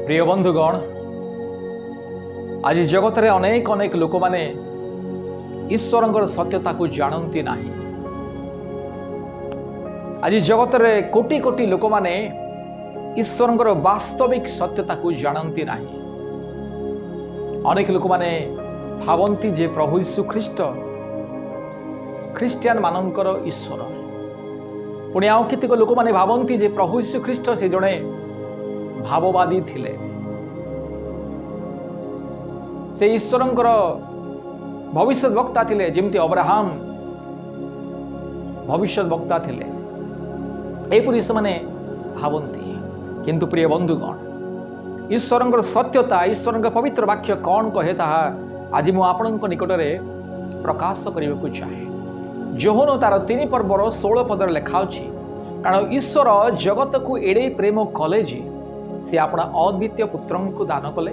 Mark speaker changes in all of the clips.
Speaker 1: प्रिय बंधुगण आज जगत रे अनेक अनेक लोक माने ईश्वर सत्यता को जानती नहीं। आज जगत रे कोटि कोटि लोक माने ईश्वर वास्तविक सत्यता को जानती नहीं। अनेक लोक माने भावती जे प्रभु यीशु ख्रीष्ट ख्रिस्टियान मानकर ईश्वर, पुणी आउ केतेक लोक माने भावती जे प्रभु यीशु ख्रीष्ट से जड़े भाववादी थिले, से ईश्वरंकर भविष्य वक्ता थिले, जेमती अब्राहम भविष्य वक्ता थिले, एपरि से माने भावती। किंतु प्रिय बंधुगण, ईश्वरंकर सत्यता, ईश्वरंकर पवित्र वाक्य कौन कहे ताहा आज मु आपणक निकटरे प्रकाश करने को चाहे। जोहन तार 3 पर्वर 16 पदर लेखा अछि, कारण ईश्वर जगत को एड़े प्रेम कले जे से अपना अद्वितीय पुत्र को दान कले,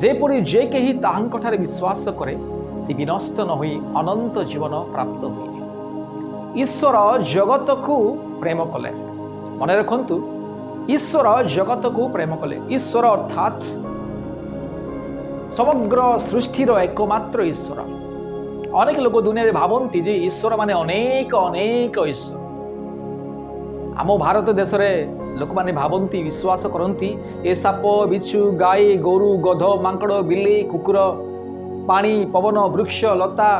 Speaker 1: जेपरि जे केही ताहांकठारे विश्वास करे से विनष्ट न होई अनंत जीवन प्राप्त हुए। ईश्वर जगत को प्रेम कले। मन रखंतु, ईश्वर जगत को प्रेम कले। ईश्वर अर्थात समग्र सृष्टिर एकमात्र ईश्वर। अनेक लोक दुनिया रे भावती जे ईश्वर माने अनेक अनेक ईश्वर। आम भारत देश रे लोक माने भावती, विश्वास करती ए साप बिच्छू गाई गोरु गध मांकड़ बिल्ली कुकुर पानी पवन वृक्ष लता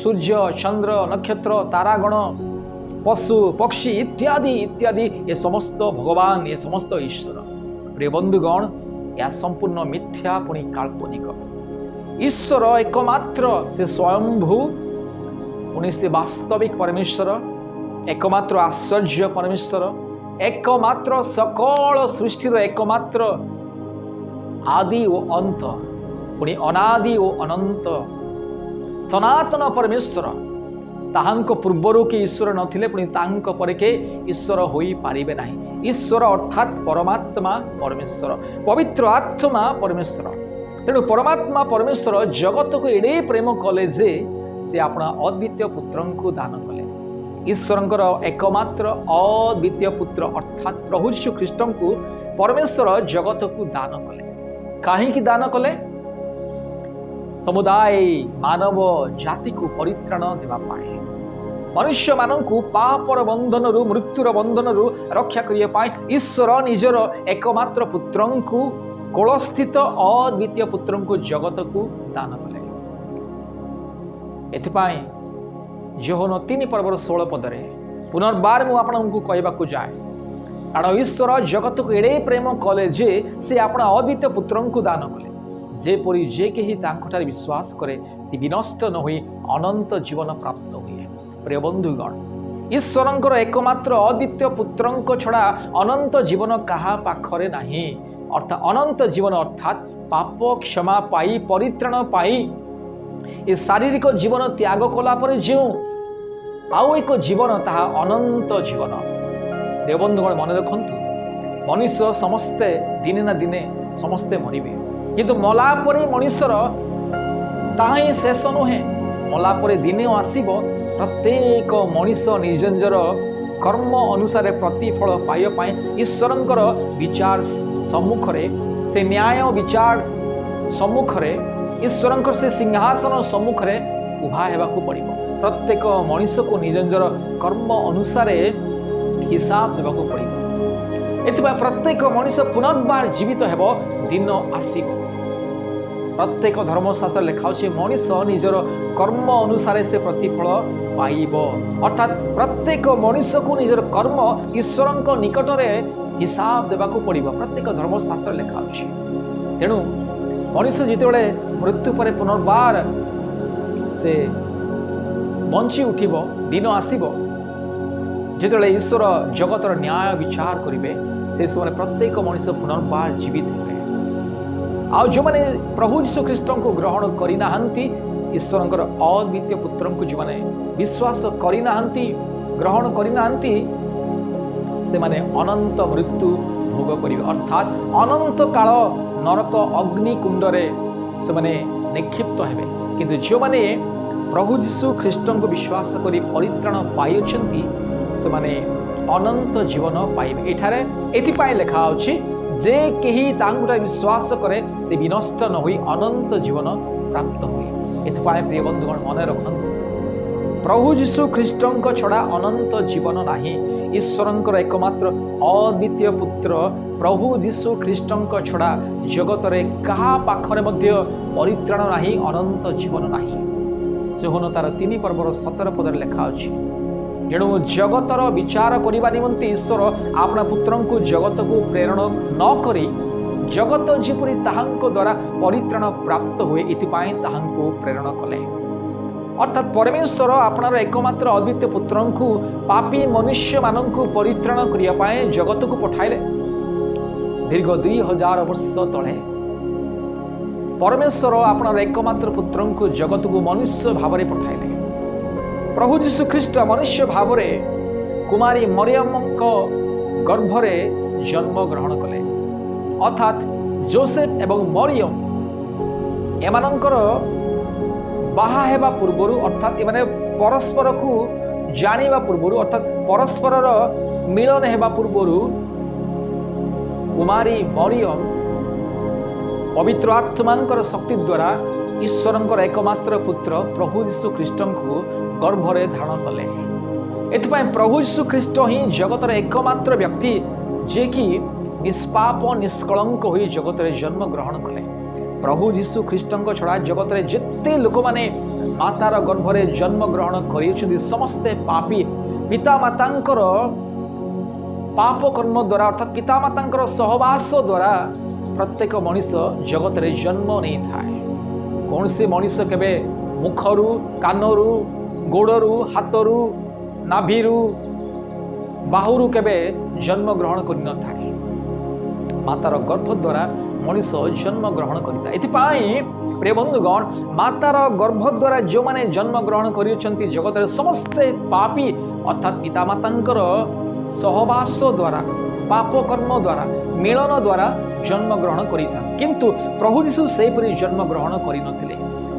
Speaker 1: सूर्य चंद्र नक्षत्र तारागण पशु पक्षी इत्यादि इत्यादि ये समस्त भगवान, ये समस्त ईश्वर। प्रिय बंधुगण, यह संपूर्ण मिथ्या पुणी काल्पनिक। ईश्वर एकमात्र से स्वयंभू, पुणी से वास्तविक परमेश्वर, एकमात्र आश्चर्य परमेश्वर, एकमात्र सकल सृष्टिर एकमात्र आदि ओ अंत, पुणी अनादि ओ अनंत सनातन परमेश्वर। ताहांको पूर्वरु के ईश्वर नथिले, पुणी ताहांको परे के ईश्वर होई पारिबे नाही। ईश्वर अर्थात परमात्मा परमेश्वर, पवित्र आत्मा परमेश्वर। तेणु परमात्मा परमेश्वर जगत को एडे प्रेम कले जे से अपना अद्वितीय पुत्र को दान कले। ईश्वरंकर एकमात्र अद्वितीय पुत्र अर्थात प्रभु यीशु ख्रीष्ट को परमेश्वर जगत को दान कले। काहे दान कले? समुदाय मानव जाति को परित्राण देवा पाए, मनुष्य मानू पापर बंधन रु मृत्युर बंधन रु रक्षा करने पाए ईश्वर निजर एकमात्र पुत्र को, कोलस्थित अद्वितीय पुत्र को जगत को दान कले। एथिपाई जोहन 3 पर्वर 16 पदरे पुनर्बार मु आपनको कहबाकू जाए, कारण ईश्वर जगत को एड़े प्रेम कले जे से अपना अद्वितीय पुत्र को दान कले, जेपरि जे केही तांकठारे विश्वास करे से विनष्ट न होई अनंत जीवन प्राप्त हुए। प्रिय बंधुगण, ईश्वरंकर एकमात्र अद्वितीय पुत्र छड़ा अनंत जीवन कहा पाखरे नाही। अर्थात अनंत जीवन अर्थात पाप क्षमा पाई परित्राण पाई ए शारीरिक जीवन त्याग कला पर जो आउ एक जीवन ताहा अनंत जीवन। प्रिय बंधुगण, मन रखंतु, मनुष्य समस्ते दिने ना दिने समस्ते मरिबे, किंतु मला परे मनुष्यर ताहा ही शेष नुहे। मला परे दिने आसीबो, प्रत्येक मनुष्य निज निजर कर्म अनुसार प्रतिफल पाइबा पाए ईश्वरंकर विचार सम्मुखरे, से न्याय विचार सम्मुखरे, ईश्वरंकर से सिंहासन सम्मुखरे उभा हेबाकू पड़िबो। प्रत्येक मनुष्य को निज निजर कर्म अनुसार हिसाब देबाकू पड़िबो। एथिबा प्रत्येक मनुष्य पुनर्बार जीवित हेबो, दिन आसीबो। प्रत्येक धर्मशास्त्र लेखा अछि मनुष्य निजर कर्म अनुसार से प्रतिफल पाइबो। अर्थात प्रत्येक मनुष्य को निजर कर्म ईश्वरंक निकटरे हिसाब देबाकू पड़िबो, प्रत्येक धर्मशास्त्र लेखा अछि। तेणु मनुष्य जितेबले मृत्यु पर पुनर्बार से बंची उठिबो, दिन आसीबो, जितेबले ईश्वर जगतर न्याय विचार करिवे, से समय प्रत्येक मनुष्य पुनर्बार जीवित हेबे। आ जो माने प्रभु यीशु ख्रीष्ट को ग्रहण करिना हंती, ईश्वरंकर अद्वितीय पुत्र को जो माने विश्वास करिना हंती, ग्रहण करिना हंती, से माने अनंत मृत्यु भोग करिवे। अर्थात अनंत काल नरक अग्नि कुंडरे से माने निक्षिप्त हेबे। किंतु जो माने प्रभु यीशु ख्रीष्ट को विश्वास करी परित्राण पाइछंती, से माने अनंत जीवन पाइबे। एठारे एथिपाई लेखा अछि जे केही तांकुटा विश्वास करे से विनष्ट न होई अनंत जीवन प्राप्त हुए। एथपाय प्रिय बंधुगण मन रखंतु प्रभु यीशु ख्रीष्टंक छड़ा अनंत जीवन नाही। ईश्वरंकर एकमात्र अद्वितीय पुत्र प्रभु यीशु ख्रीष्टंक छड़ा जगत रे कहा पाखरे मध्य परित्राण नाही, अनंत जीवन नाही। जोहन तार 3 पर्वर 17 पदर लेखा अछि जेणु जगतर विचार करने निमंते ईश्वर अपना पुत्र को जगत को प्रेरण न करी जगत जेपरी ताहांको द्वारा परित्राण प्राप्त हुए इतिपाई ताहांको प्रेरण कले। अर्थात परमेश्वर आपनार एकमात्र अद्वितीय पुत्र को पापी मनुष्य मानंकु परित्राण करिया पाए जगत को पठाइले। दीर्घ 2000 वर्ष तले परमेश्वर आपनार एकमात्र पुत्र को जगत को मनुष्य भाव में पठाइले। प्रभु यीशु ख्रीष्ट मनुष्य भाव में कुमारी मरियम गर्भरे जन्म ग्रहण कले। अर्थात जोसेफ एवं मरियम एमानंकर बाहा हेबा पूर्वरु अर्थात एमाने परस्पर को जानिबा पूर्वरु अर्थात परस्पर मिलन हेबा पूर्वरु कुमारी मरियम पवित्र आत्मांकर शक्ति द्वारा ईश्वरंकर एकमात्र पुत्र प्रभु यीशु ख्रीष्टंको गर्भरे धारण कले। एथपाई प्रभु यीशु ख्रीष्ट ही जगतर एकमात्र व्यक्ति जे कि निष्पाप निष्कलंक होई जगत रे जन्म ग्रहण कले। प्रभु यीशु ख्रीष्टंक छड़ा जगत रे जेते लोक माने मातार गर्भरे जन्म ग्रहण करियछन्ति समस्ते पापी पिता मातांकर पाप कर्म द्वारा अर्थात पिता मातांकर सहवास द्वारा प्रत्येक मनुष्य जगत रे जन्म नहीं थाए। कौन से मनुष्य केबे मुखरु कानरु गोड़रू हाथरू नाभिरू बाहुरु केबे जन्म ग्रहण करि न थाए। मातार गर्भ द्वारा मनुष्य जन्म ग्रहण करिता। एथिपाई प्रिय बंधुगण मातार गर्भ द्वारा जो माने जन्म ग्रहण करियछन्ति जगत रे समस्ते पापी अर्थात पिता मातांकर सहवास द्वारा पाप कर्म द्वारा मिलन द्वारा जन्म ग्रहण करिता। किंतु प्रभु यीशु सेपरि जन्म ग्रहण करि नथिले।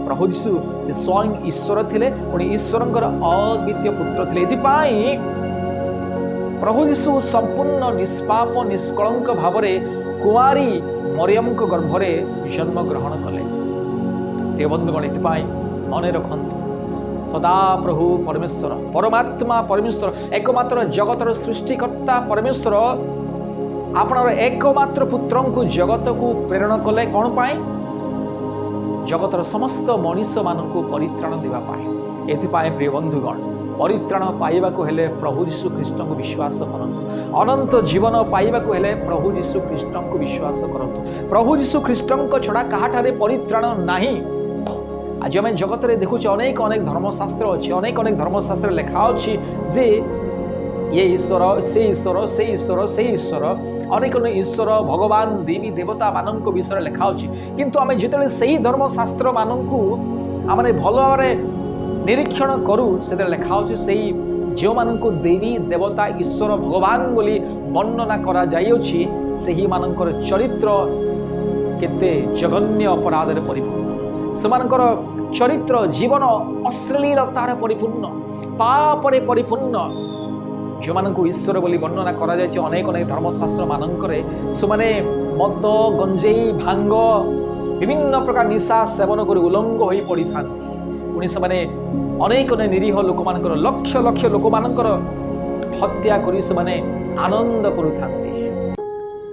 Speaker 1: प्रभु यीशु स्वयं ईश्वर थिले पुणी ईश्वरंकर अद्वितीय पुत्र थिले। एथिपाई प्रभु यीशु संपूर्ण निष्पाप निष्कलंक भावरे कुमारी मरियम को गर्भरे जन्म ग्रहण कले। हे बंधुगण एथिपाई मन रखंतु सदा प्रभु परमेश्वर परमात्मा परमेश्वर एकमात्र जगतर सृष्टिकर्ता परमेश्वर आपणार एकमात्र पुत्र को जगत को प्रेरण कले। कौन पाई? जगतर समस्त मनुष्य मानक परित्राण देवा पाए। एथिपाई प्रिय बंधुगण परित्राण पाइबाकु हेले प्रभु यीशु ख्रीष्ट को विश्वास करंतु। अनंत जीवन पाइबाकु हेले प्रभु यीशु ख्रीष्ट को विश्वास करंतु। प्रभु यीशु ख्रीष्ट को छड़ा काहाठारे परित्राण नाही। आज आम जगत रे देखुचे अनेक अनेक धर्मशास्त्र अच्छे अनेक अनेक धर्मशास्त्र लेखा अच्छी जे ये ईश्वर से ईश्वर से ईश्वर से ईश्वर अनेक अनेक ईश्वर भगवान देवी देवता मानक विषय लेखा अच्छी। किंतु आम जिते से धर्मशास्त्र मानक आम भल भाव निरीक्षण करूँ से लेखा अच्छे से जो मानक देवी देवता ईश्वर भगवान बोली वर्णना करा जाइछि सेही मानकर चरित्र केते जघन्य अपराध परिपूर्ण। सेमानकर चरित्र जीवन अश्लीलतार परिपूर्ण पापरे परिपूर्ण। जो मानक ईश्वर बोली वर्णना करा जाइछि अनेक अनेक धर्मशास्त्र मानकरे सुमाने मद गंजेई भांग विभिन्न प्रकार निशा सेवन कर उलंग होई पड़ी था। पुणी से अनेक अनेक निरीह लोक मानकर लक्ष लक्ष लोक मानकर हत्या करी से आनंद करुथा।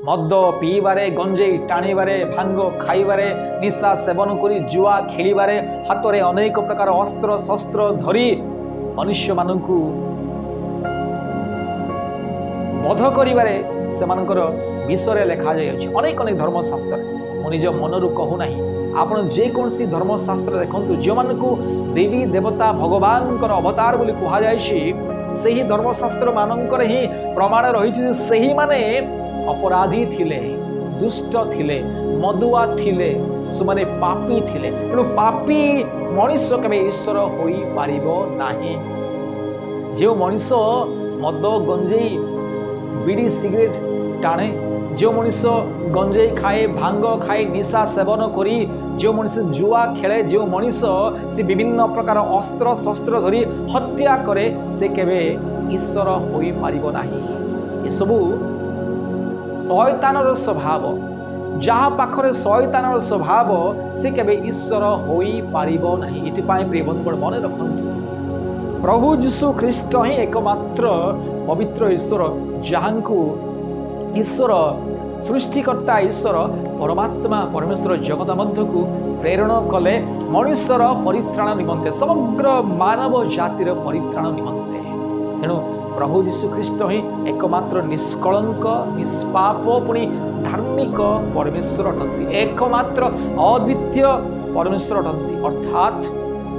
Speaker 1: मद पीबारे गंजेई टाणीबारे भांग खाइबारे निशा सेवन करी जुआ खेलिबारे हाथरे अनेक प्रकार अस्त्र शस्त्र धरी मनुष्य मानकु बध करिबारे सेमानकर विषय लेखा जाय अछि अनेक अनेक धर्मशास्त्र। मु निज मनरु कहू नाही आपण जे कोनसी धर्मशास्त्र देखंतु जो मानकु देवी देवता भगवान अवतार बोली कहा जाय सही धर्मशास्त्र मानकर ही प्रमाण रही सही माने अपराधी थिले दुष्ट थिले मदुआ थिले सुमाने पापी थिले। तेणु पापी मनुष्य केबे ईश्वर होई पारिबो नाही। जो मनुष्य मद गंजेई बीड़ी सिगरेट टाणे जो मनुष्य गंजेई खाए भांग खाए निशा सेवन करी जो मनुष्य जुआ खेले जो मनुष्य से विभिन्न प्रकार अस्त्र शस्त्र धरी हत्या करे से केबे ईश्वर होई पारिबो नाही। ये सबू शयतानर स्वभाव जहाँ पाखरे शयतानर स्वभाव से केबे ईश्वर होई पारिबो नहीं। एथिपाई प्रिय बंधुगण मन रखंतु प्रभु यीशु ख्रीष्ट ही एकमात्र पवित्र ईश्वर जहाँकु ईश्वर सृष्टिकर्ता ईश्वर परमात्मा परमेश्वर जगत मध्यकु प्रेरण कले मनुष्यर परित्राण निमंते समग्र मानव जातिर परित्राण निमंते। तेणु प्रभु यीशु ख्रीष्ट ही एकमात्र निष्कलंक निष्पाप पुणी धार्मिक परमेश्वर अटंती एकमात्र अद्वितीय परमेश्वर अटंती अर्थात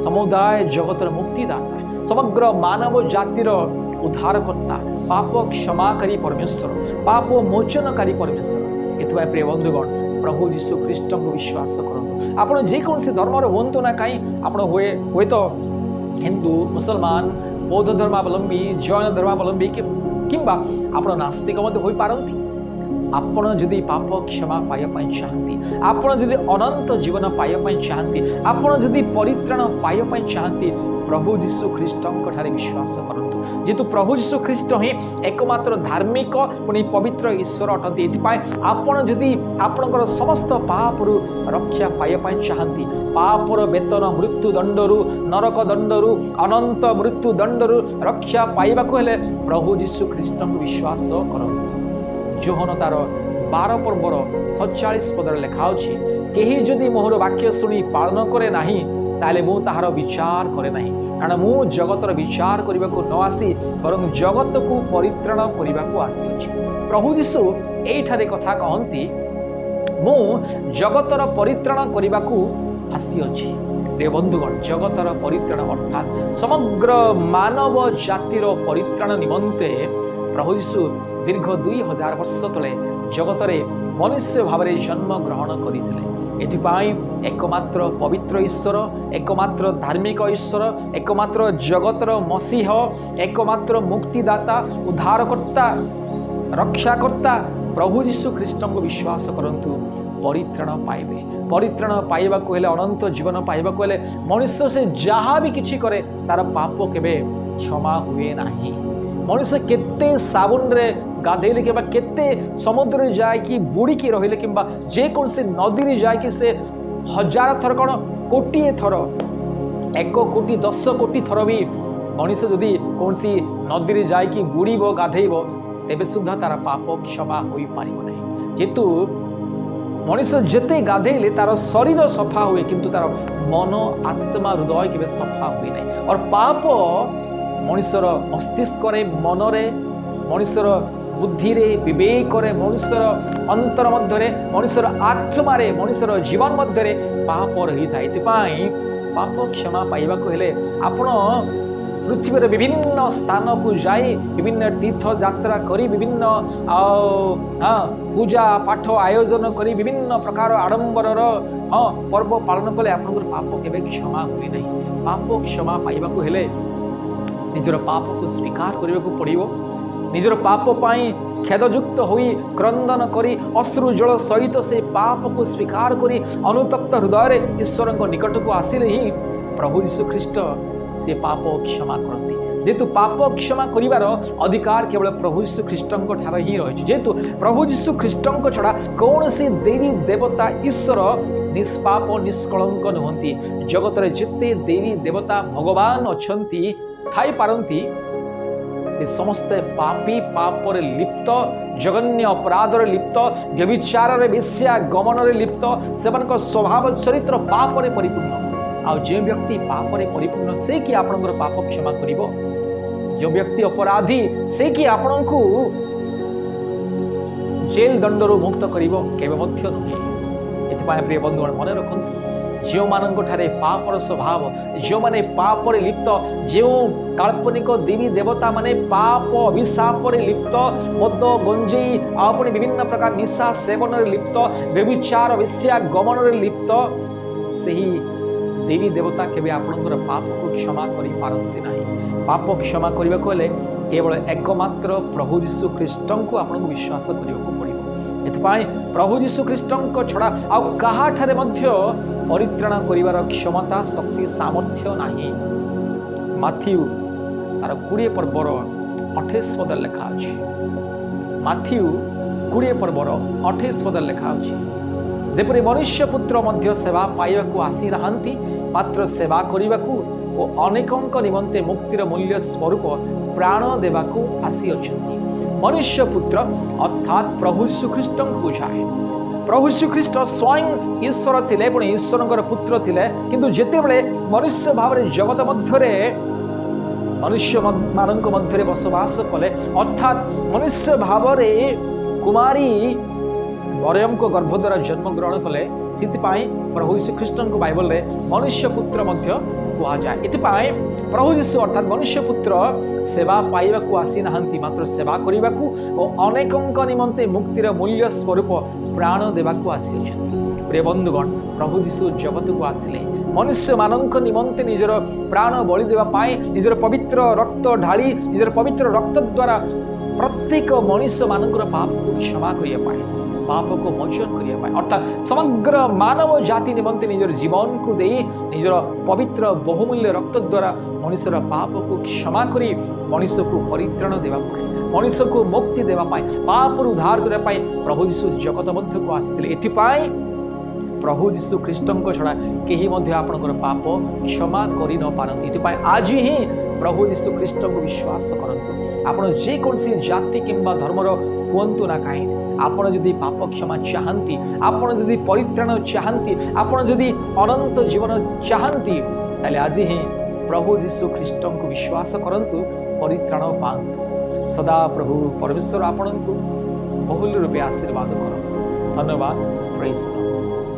Speaker 1: समुदाय जगतर मुक्तिदाता समग्र मानव जातिर उद्धारकर्ता पाप क्षमाकारी परमेश्वर पाप मोचनकारी परमेश्वर। एथि प्रिय बंधुगण प्रभु यीशु ख्रीष्ट को विश्वास करंतु आपण जे कोनसी धर्मर होंतु ना कहीं आपण हुए तो हिंदू मुसलमान बौद्ध धर्मावलंबी जैन धर्मावलंबी किंबा आपण नास्तिक मध्य होई पारंती आपण जदि पाप क्षमा पाइबा पई चाहंती आपण जदि अनंत जीवन पाइबा पई चाहंती आपण जदि परित्राण पाइबा पई चाहंती प्रभु यीशु ख्रीष्टଙ୍କ ठारे विश्वास करंतु जेतु प्रभु यीशु ख्रीष्ट ही एकमात्र धार्मिक पुणी पवित्र ईश्वर अटंती। एथिपाई आपण जदि आपणकर समस्त पापरु रक्षा पाइबा पई चाहंती पापर वेतन मृत्यु दंडरु नरक दंडरु अनंत मृत्यु दंडरु रक्षा पाइबा को हेले प्रभु यीशु ख्रीष्टଙ୍କୁ विश्वास करंतु। जोहन तार 12 पर्वर 47 पदर लेखा अछि केही जदि मोहर वाक्य सुनी पालन करे नाही ताले मु ताहार विचार करे नाही कारण मु जगतर विचार करने को न आसी बरं जगत को परित्राण करने को आसी अछि। प्रभु यीशु एठारे कथा कहंती मु जगतर परित्राण करने को आसी अछि। प्रिय बंधुगण जगतर परित्राण अर्थात समग्र मानव जातिर परित्राण निमंते प्रभु यीशु दीर्घ 2000 वर्ष तले जगतरे मनुष्य भाव जन्म ग्रहण करथिले। एथिपाई एकमात्र पवित्र ईश्वर एकमात्र धार्मिक ईश्वर एकमात्र जगतर मसीह एकमात्र मुक्तिदाता उद्धारकर्ता रक्षाकर्ता प्रभु यीशु ख्रीष्ट को विश्वास करंतु परित्राण पाइबे। परित्राण पाइबा को हेले अनंत जीवन पाइबा को हेले मनुष्य से जहाँ भी किछि करे तार पाप केबे क्षमा हुए नाही। मनुष्य केते साबुन रे गाधेले कि केते समुद्र जाए कि बुड़ी की रहिले किंबा जे कौन से नदी रे जाए कि से 1000 थर कौन कोटी थर 1 कोटी 10 कोटी थर भी मनुष्य जदि कौन सी नदी रे जाए कि बुड़ीब गाधेब तेबे सुधा तार पाप क्षमा होई पारिबो नहीं। जेतु मनुष्य जेते गाधेले तार शरीर सफा हुए किंतु तार मन आत्मा हृदय केबे सफा हुए नहीं। और पाप मनुष्यर मस्तिष्क मनरे मनुष्यर बुद्धि रे विवेक रे मनुष्यर अंतर मध्य मनुष्यर आत्मा रे मनुष्यर जीवन मध्य पाप रही था। एथिपाई पाप क्षमा पाइबा को हेले आपण पृथ्वी विभिन्न स्थान को जाई विभिन्न तीर्थ यात्रा करी विभिन्न पूजा पाठ आयोजन करी विभिन्न प्रकार आडंबर पर्व पालन कले आपनकर पाप केबे क्षमा हुए नहीं। पाप क्षमा पाइबा को हेले निजर पाप को स्वीकार करने को पड़ो निजर पाप पाई खेदयुक्त होई क्रंदन करी अश्रु जल सहित से पाप को स्वीकार करी अनुतप्त हृदय ईश्वर निकट को आसिले ही प्रभु यीशु ख्रीष्ट से पाप क्षमा करती। जेतु पाप क्षमा करिवार अधिकार केवल प्रभु यीशु ख्रीष्ट ठारे ही रही। जेतु प्रभु यीशु ख्रीष्ट छड़ा कौन सी देवी देवता ईश्वर निष्पाप निष्कलंक नुहंती। जगत जिते देवी देवता भगवान अछंती थाई पारंती से समस्त पापी पाप रे लिप्त जघन्य अपराध रे लिप्त व्यभिचार रे वेश्या गमन रे लिप्त सेवनक स्वभाव चरित्र पाप रे परिपूर्ण। आ जे व्यक्ति पाप रे परिपूर्ण से कि आपनकर पाप क्षमा करिवो। जो व्यक्ति अपराधी से कि आपनकु जेल दंडरो मुक्त करिवो केबे मध्य नुहे। एथिपाई प्रिय बंधुगण मन रखंतु जो मानक ठारे पापर स्वभाव जो माने पाप रे लिप्त जो काल्पनिक देवी देवता माने पाप अभिशाप रे लिप्त मद गंजेई आपने विभिन्न प्रकार निशा सेवन रे लिप्त व्यभिचार वेश्या गमन रे लिप्त सही देवी देवता केबे आपनकर पाप को क्षमा करि पारंती नाही। पाप क्षमा करिबा को हेले केवल एकमात्र प्रभु यीशु ख्रीष्ट को आपनको विश्वास करिबा पड़िबो। एथिपाई प्रभु यीशु ख्रीष्ट छड़ा आउ कहा ठारे मध्य परित्राण करिवार क्षमता शक्ति सामर्थ्य नाही। माथ्यू तार 20 पर्वर 28 पद लेखा अछि। माथ्यू 20 पर्वर 28 पद लिखा जेपरि मनुष्य पुत्र मध्य सेवा पाइबाकू आसी नाहांती मात्र सेवा करिबाकू ओ अनेकंक निमंते मुक्तिर मूल्य स्वरूप प्राण देवाकू आसी अछंती। मनुष्य पुत्र अर्थात प्रभु श्रीकृष्ण को बुझाए। प्रभु श्रीकृष्ण स्वयं ईश्वर थिले पुणी ईश्वर पुत्र थिले किंतु जेतेबेले मनुष्य भाव जगत मध्यरे मनुष्य मानक मध्य बसवास कले अर्थात मनुष्य भाव कुमारी मरियम को गर्भ द्वारा जन्म ग्रहण कले से प्रभु श्रीकृष्ण को बाइबल रे मनुष्य पुत्र मध्य कहा जाए। इतिपाई प्रभु यीशु अर्थात मनुष्य पुत्र सेवा पाइबाकू आसी नाहांती मात्र सेवा करिबाकू और अनेकंक निमंते मुक्तिर मूल्य स्वरूप प्राण देवाकू आसी अछंती। प्रिय बंधुगण प्रभु यीशु जगत को आसिले मनुष्य मानक निमंते निजर प्राण बलि देवा पाए निजर पवित्र रक्त ढाली निजर पवित्र रक्त द्वारा प्रत्येक मनुष्य मानकर पाप को क्षमा करिया पाए पाप को मोचन करिया पाए अर्थात समग्र मानव जाति निमंते निजर जीवन को दे निजर पवित्र बहुमूल्य रक्त द्वारा मनुष्यर पाप को क्षमा करी मनुष्य को परित्राण देवा पाए मनुष्य को मुक्ति देवा पाए पाप उद्धार करने पाए प्रभु यीशु जगत मध्य को आसिले। एथिपाई प्रभु यीशु ख्रीष्ट छड़ा केही मध्य आपनकर पाप क्षमा करि न पारंती। एथिपाई आज ही प्रभु यीशु ख्रीष्ट को विश्वास करंतु आपण जे कोनसी जाति किंबा धर्मर हुअंतु ना काहे आपण जदि पाप क्षमा चाहंती आपण जदि परित्राण चाहंती आपण जदि अनंत जीवन चाहंती ताले आज ही प्रभु यीशु ख्रीष्ट को विश्वास करंतु परित्राण पांतु। सदा प्रभु परमेश्वर आपन को बहुल रूपे आशीर्वाद करंतु। धन्यवाद। Praise the Lord.